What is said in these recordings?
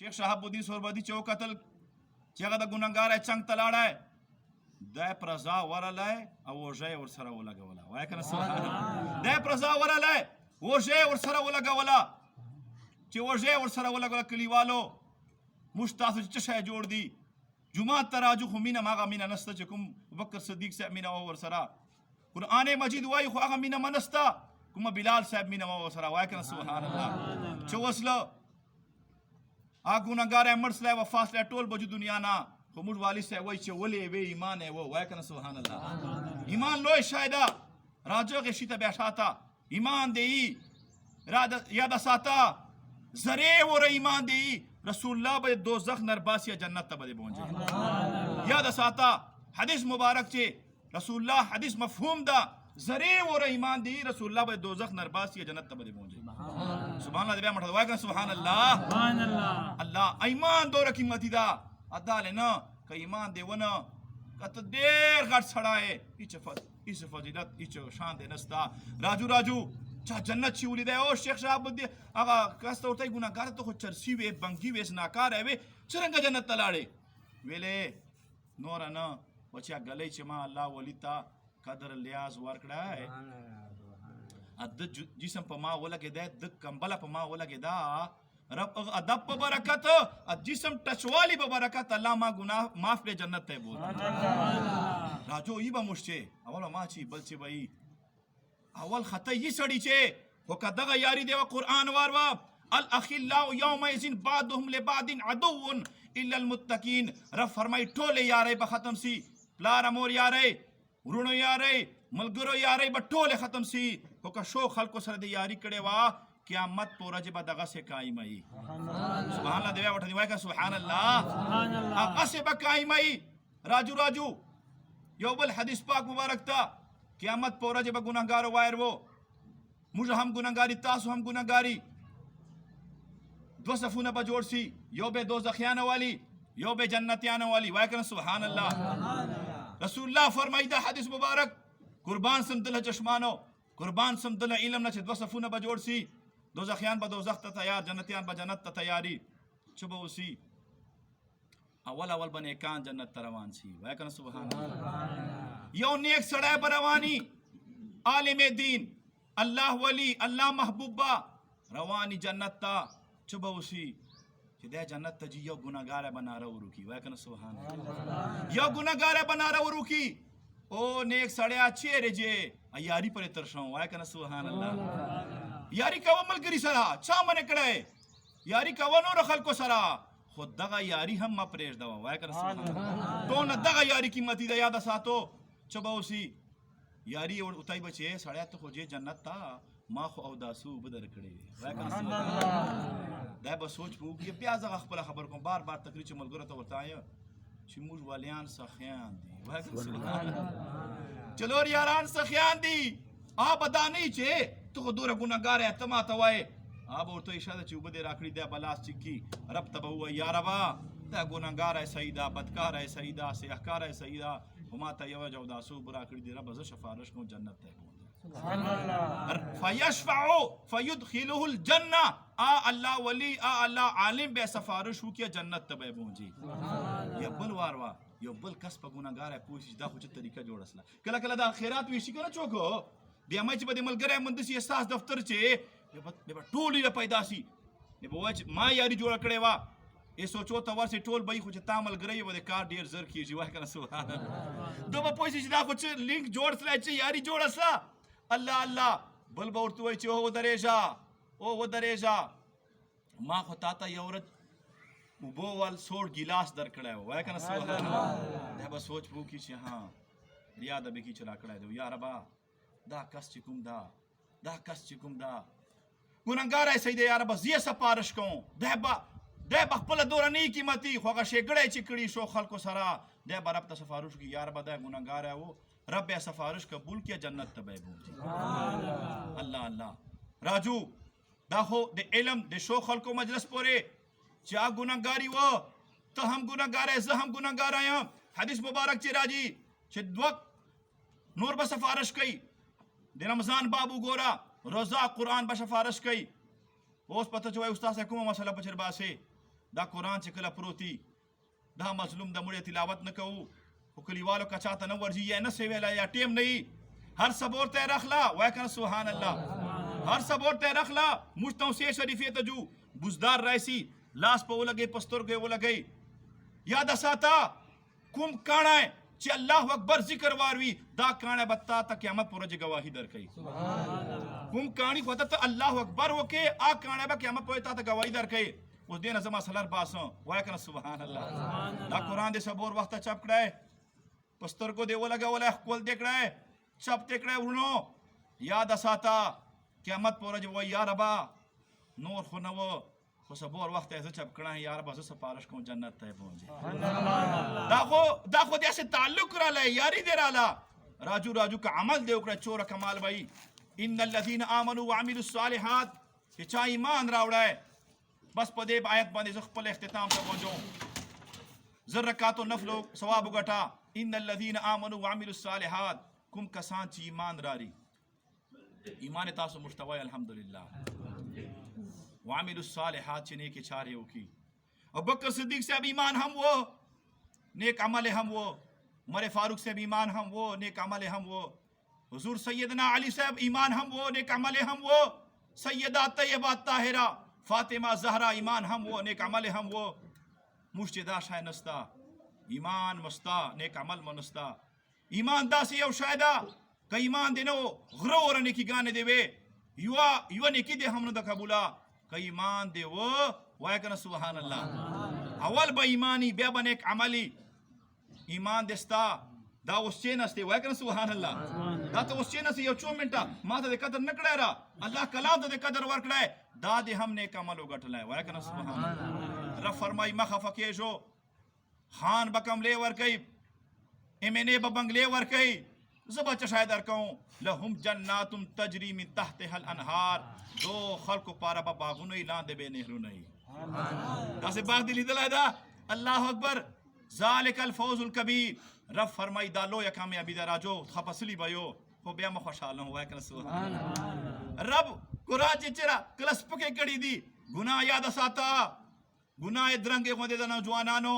शेख शहाबुद्दीन सोहरवर्दी चो कतल चेगा द गुनहगार चंग तलाड़ा दे प्रजा वरलाय अवोजे और सरा वो लगा वाला वाय कना सुभान अल्लाह दे प्रजा वरलाय वोजे और सरा वो लगा वाला चे वोजे और सरा वो लगा कली वालो मुश्ताफ चशा जोड़ दी जुमा तराजु खुमीना मागा मीना नस्ता चकुम बकर सिद्दीक से मीना और सरा कुरान मजीद वाई खुआगा मीना मनस्ता कुमा बिलाल साहब मीना और सरा वाय कना सुभान अल्लाह चे वसलो आ गुनहगार मर्सला वफासला टोल बजू दुनिया ना खुमुर वाली से वही चवले वे ईमान है वो वाय कना सुभान अल्लाह ईमान लो शायदा राजो के शीता बैठाता ईमान देई याद साता जरे वो ईमान देई रसूलुल्लाह बे दोज़ख नरबासिया जन्नत तबदे पहुंचे याद साता हदीस मुबारक चे रसूलुल्लाह हदीस मफहूम दा जरे वो ईमान दी रसूलुल्लाह बे दोज़ख नरबासिया जन्नत तबदे पहुंचे सुभान अल्लाह दे मठ वाय कना सुभान अल्लाह अल्लाह ईमान दो रकी मतिदा अदाले ना का ईमान दे वना कत देर घट छड़ाए इच फजीलत इच शान दे नस्ता राजू राजू चा जन्नत छिउली दे ओ शेख शहाबुद्दीन आगा कस्त होता गुनाहगार तो को चरसी वे बंगी वे नाकार है वे चरंगा जन्नत तलाड़े वेले नोरा ना वचा गले चमा अल्लाह वलिता कदर लियाज वर्कड़ा है अद जिसम पमा वला के दे द कंबला पमा वला के दा रब अदब बरकत जिसम टचवाली बरकत अल्लाह मा गुनाह माफ ले जन्नत है बोल राजो ई बा मुश्चे अवल माची बलचे भाई अवल खता ये सड़ी छे वो कदगा यारी देवा कुरान वारवा अल अखिल्लाउ यौमइज़िन बादुहुम लिबादिन अदुव्वुन इल्ला अल मुत्तकीन रब फरमाई टोले यारे ब खत्म सी प्लार अमोर यारे रुणो यारे मलगरो यारे ब टोले खत्म सी को का शो खलको सर दे यारी कड़े वा क़यामत पोरा जे बदगा से कायमई सुभान अल्लाह देवा वठनी वाय का सुभान अल्लाह आका से बकायमई राजू राजू योबल हदीस पाक मुबारक ता क़यामत पोरा जे गुनहगार वायर वो मुझे हम गुनहगारी तासु हम गुनहगारी दो सफूना बजोड़ सी योबे दो जखियाना वाली योबे जन्नतियाना वाली वाय करन सुभान अल्लाह रसूलुल्लाह फरमाइदा हदीस मुबारक कुर्बान समदल चश्मानो कुर्बान समदल इल्म न दो सफूना बजोड़ सी दो जखियान ब दो जख्त तैयार जन्नतियान ब जन्नत तैयारी चुबो उसी अवल अवल बने कान जन्नत तरवान सी वाय करन सुभान अल्लाह यो नेक सड़ा बरवानी आलिम दीन अल्लाह वली अल्लाह महबूबा रवानी जन्नत ता चुबो उसी दे जन्नत तजी यो गुनाहगार बना रहा रुकी वाय करन सुभान अल्लाह यो गुनाहगार बना रहा रुकी ओ नेक सड़या चेरे जे यारी पर तरसों वाय करन सुभान अल्लाह यारी कवमल करी सरा छा मने कड़े यारी कवनो रखल को सरा खुद दगा यारी हम मा प्रेस दवा वाय कर सुभान अल्लाह तो न दगा यारी की मती दा याद सातो चबौसी यारी और उताई बचे सड़या तो खोजे जन्नत ता मा खो औदासु बदर कड़े वाय कर सुभान अल्लाह दा बस सोच पू ये प्याज खबर खबर को बार बार तकरीर चमल गुरा तो बताया चिमुज वालियान सखियान दी वाय कर सुभान अल्लाह चलो यारान सखियान दी आ बदा नहीं चे तो दूर गुनाहगार है तमा तवाए अब और तो इशारा चुब दे राखड़ी दे बलास चिक्की रब तब हुआ या रबा ता गुनाहगार है सईदा बदकार है सईदा सेहकार है सईदा हुमा तयवा जौदासु राखड़ी दे रब ज सिफारिश को जन्नत है सुभान अल्लाह फयशफउ फयुदखिलुहुल जन्नह आ अल्लाह वली आ अल्लाह आलिम बे सिफारिश हो किया जन्नत तबे पहुंची ये बल वारवा यो बल कसब गुनाहगार है कोशिश दा कुछ तरीका जोड़सला कला कला दा खैरात विशी करा चोको बेमाच बदे मलगरे मंदसी एहसास दफ्तर चे बेबा टोली पैदासी ने बोच मा यारी जोड़ा कड़े वा ये सोचो तवर से टोल बई कुछ तामल गरे बदे कार डेर जर की जीवा करना सुभान अल्लाह दो बा पोइसी दा कुछ लिंक जोड़ सला चे यारी जोड़ा सा अल्लाह अल्लाह बल बोर तू चे ओ वो दरेजा मा खुता ता यौरत उबो वाल सोड़ गिलास दर कड़ा है वाय करना सुभान अल्लाह दे बस सोच पू की छे हां रियाद बे की चला कड़ा दो या रबा दा कस चिकुम दा कस चिकुम दा गुनाहगार है सही दे यार बस ये सपारिश को दे बखपल दौर नहीं कीमती खोगा शेकड़े चिकड़ी शो खल को सरा दे बरब ता सफारिश की यार बदा गुनाहगार है वो रब सफारिश कबूल किया जन्नत तबे अल्लाह अल्लाह राजू दाहो दे इल्म दे शो खल को मजलिस पोरे चा गुनाहगारी वो तो हम गुनाहगार है हम गुनाहगार आया हदीस मुबारक चे राजी छिदवक नूर ब सफारिश कई दे रमजान बाबू गोरा रोजा कुरान ब सफारिश कई ओस पता चो उस्ताद से कुमा मसला पचर बासे دا قرآن چې کله پروتي دا مظلوم د مړې تلاوت نه کوو خو کلیوالو که چاته نه ورځي یا نه سې ویلی یا ټیم نه وي هر سبور ته یې رخلا وایه که نه سبحان الله هر سبور ته یې رخلا موږ توصیې شریفې ته جو بزدار رایسي لاس په ولګئ په سترګو یې ولګئ یاده ساته کوم کاڼی چې الله اکبر ذکر واروي دا کاڼی به تا ته قیامت په ورځ ګواهي درکوي کوم کاڼي خو ته الله اکبر وکې آ کاڼی به قیامت په ورځ تا ته ګواهي درکوي اوس دې نه زما سلر باسم وایه که نه سبحان الله دا قرآن دې سبور وخته چپ کړی په سترګو دې ولګولی ښکل دې کړی چپ دې کړی ورونو یاده ساته قیامت په ورځ وایي یا ربا نور خو نه و خو سبور وخت یې زه چپ کړی یا ربا زه سپارش کوم جنت ته یې پهنځي دا خو داسې تعلق رالی یاري دې راله راجو که عمل دې وکړه چوره کمال به ان الذین آمنوا وعملوا الصالحات چې چا ایمان راوړی بس په دې آیت باندې زه خپل اختتام ته پهنچوم زه رکاتو نفلو ثواب وګټه ان الذین آمنوا وعملوا الصالحات کوم کسان چې ایمان راری ایمان تاسو مشتوی الحمدلله وعملوا الصالحات چې نیکې چارې وکړي ابوبکر صدیق صاحب ایمان هم و نیک عمل هم و عمر فاروق صاحب ایمان هم و نیک عمل هم و حضور سیدنا علی صاحب ایمان هم و نیک عمل هم و سیدہ طیبہ طاہرہ فاطمہ زہرا ایمان هم و نیک عمل هم و موږ چې دا شی نستا ایمان مستا نیک عمل مو نستا ایمان داسې یو شی ده که ایمان دې نه و غره وره نیکیګانې دې وې یوه نیکي دې هم نه ده قبوله که ایمان دې و وایه که نه سبحان الله اول به ایمانی بیا به نیک عملی ایمان دې ستا دا اوس چې نستې وایه که نه سبحان الله دا ته اوس چې نستې یو څو منټه ما ته دې قدر نه کړی را الله کلام ته دې قدر ورکړی دا دې هم نیک عمل وګټلی وایه که نه سبحان الله رب فرمایي مه خفه کېږو خان به کملې ورکوي MNA به بنګلې ورکوي زه به څه شی درکوم لهم جنات تجري من تحتها الانهار دو خلکو پاره به باغونه وي لاندې به نهرونه وي داسې باغ دې لیدلی ده الله اکبر ذلک الفوز الکبیر رب فرمایي دا لویه کامیابي ده راجو خپسلی به یو خو بیا مه خوشحاله وایه که نه سبحان الله رب قرآن چې چېرې کله سپکې کړي دي ګناه یاده ساته ګناه یې درنګې غوندې د نوجوانانو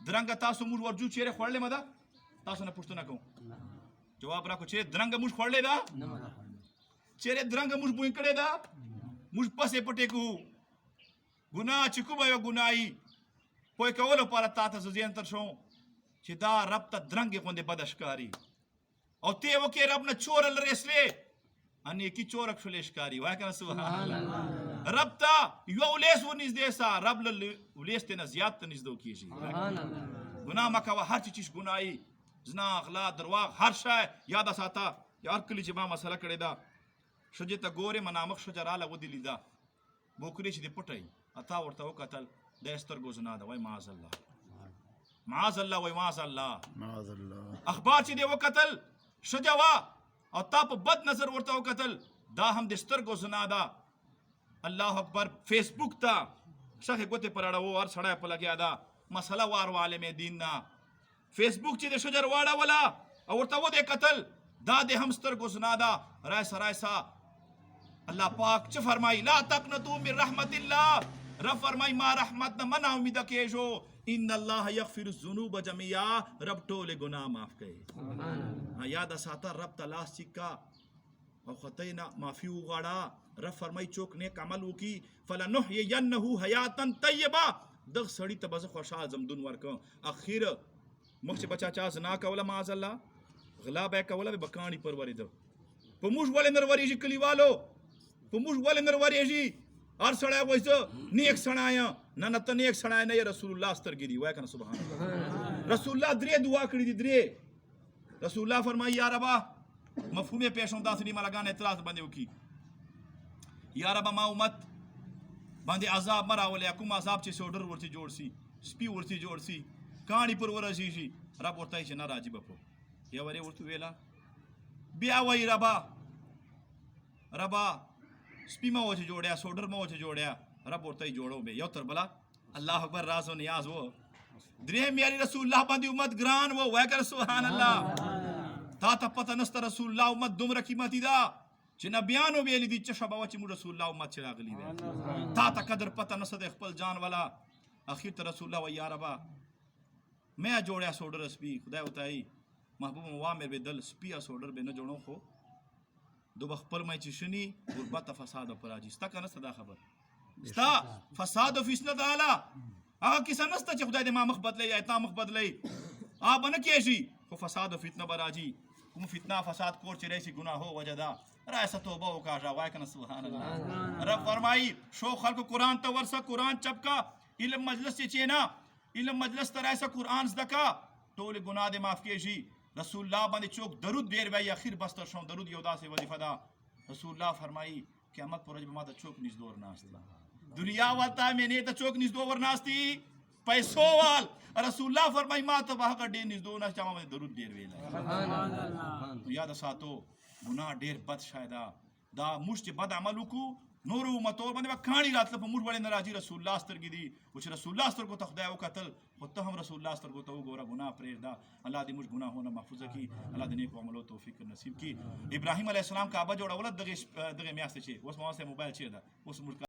درنګه تاسو موږ ورجو چیرې خوړلې مه ده تاسو نه پوښتنه کوم جواب راکړو چیرې درنګه موږ خوړلې ده چیرې درنګه موږ بوی کړې ده موږ پسې پټې کوو ګناه چې کومه یو ګناهي پوه کولو لپاره تا ته زه ذهن تر شوم چې دا رب ته درنګې غوندې بده ښکاري او ته وکې رب نه چوره لرې سلې انیکي چورک شولې ښکاري وایه که نه سبحان الله رب ته یوه ولیس ورنږدې سه رب له ولیس ته نه زیات ته نږدې کېږي ګناه مه کوه هر چې چیز ګناهي زنا غلا درواغ هر شی یاده ساته هر کلي چې ما مسله کړې ده ښځې ته ګورې منامق ښځه راله ودې لیده بوکرې چې دې پټوي اتا ورته وکتل د یې سترګو زنا ده وایي معاذ الله معاذ الله وایي معاذ الله اخبار چې دې وکتل ښځه وه او تا په بد نظر ورته وکتل دا هم د سترګو زنا ده الله اکبر فیسبوک ته ښخې ګوتې پر اړوو هر سړی په لګیا ده مسله وار عالم دین نه فیسبوک چې د ښځه واړوله او ورته ودې کتل دا د هم سترګو زنا ده رایسه الله پاک څه فرمایي لا تقنطوا من رحمت الله رب فرمایي ما رحمت نه منع امیده کېږو ان الله یغفر الذنوب جميعا رب ټولې ګناه معاف کوي یاده ساته رب ته لاس چیکا او خطی نه معافي وغواړه رب فرمایي څوک نیک عمل وکړي فلنحیینه حیاتا طیبه دغه سړي ته به زه خوشحال زمدون ورکوم اخر مخ چې بچا چا زنا کوله معاذ الله غلا به یې کوله به کاڼي پر ورېده په موږ ولې نر ورېږي کلیوالو په موږ ولې نر ورېږي هر سړی وایي زه نیک سړی یم نه ته نیک سړی نه یې رسول الله سترګې دي وایه که نه سبحان الله رسول الله درې دعا کړي دي درې رسول الله فرمایي یا ربا مفهوم یې پېښ هم داسې دي ملګان اعتراض باندې وکړي یا ربا ما امت باندې عذاب مه راولې کوم عذاب چې سوډر ورته جوړ سي سپي ورته جوړ سي کاڼي پر ورسېږي رب ورته چې نه راځي به په یو ورې ورته ویله بیا وایي ربا سپی مه وچه جوړیا سوډر مه وچه جوړیا رب ورته جوړو به یو تر بله الله اکبر راز و نیاز و دریم یاري رسول الله باندې امت ګران و وایه که سبحان الله تا ته پته نسته رسول الله امت دومره قیمتي ده چې نبیانو ویلي دي چې شبه وه چې موږ رسول الله امت چې راغلي دی تا ته قدر پته نسته د خپل جان والا اخیر ته رسول الله و یا ربا مې جوړیا سوډر سپی خدای وتاي محبوب موامر به دل سپی سوډر به نه جوړو خو دو بخپل مې چې شنی غربت فساد پر راځي ستا کنه صدا خبر ستا فساد او فساد اعلی هغه کیسه نسته چې خدای دې ما مخ بدلې یا تا مخ بدلې آ بنه کېږي خو فساد او فتنه براځي کوم فتنه فساد کور چې رئیس گناه هو وجدا رأس توبه وکاجا وای کنه سبحان الله رب فرمایي شو خلق قرآن ته ورسه قرآن چپکا علم مجلس چې نه علم مجلس ته رایسه قرآن زدکا ټول ګناه دې معاف کېږي رسول الله باندې چوک درود ډیر وای اخیر بستر شوم درود یو داسې وظیفه ده رسول الله فرمایي قیامت پر ورځ به ما ته چوک نږدې ورناستی دنیا ولته مې نه ته چوک نږدې ورناستی پیسو وال رسول الله فرمایي ما ته به هغه ډیر نږدې ورناستی ما باندې درود ډیر ویل یاد ساتو ګناه ډیر بد شایدا دا موږ چې بد عمل وکړو نور امتور باندې به کاڼي راتله په موږ باندې ناراضي رسول الله سترګې دي او چې رسول الله سترګو ته خدای وکتل خو ته هم رسول الله سترګو ته وګوره ګناه پرېږده الله دې موږ ګناهونه محفوظ کړي الله دې نیکو عملو توفیق نصیب کړي ابراهیم علیه السلام کعبه جوړوله دغه میاشتې چې اوس ما موبایل چیرې ده اوس موږ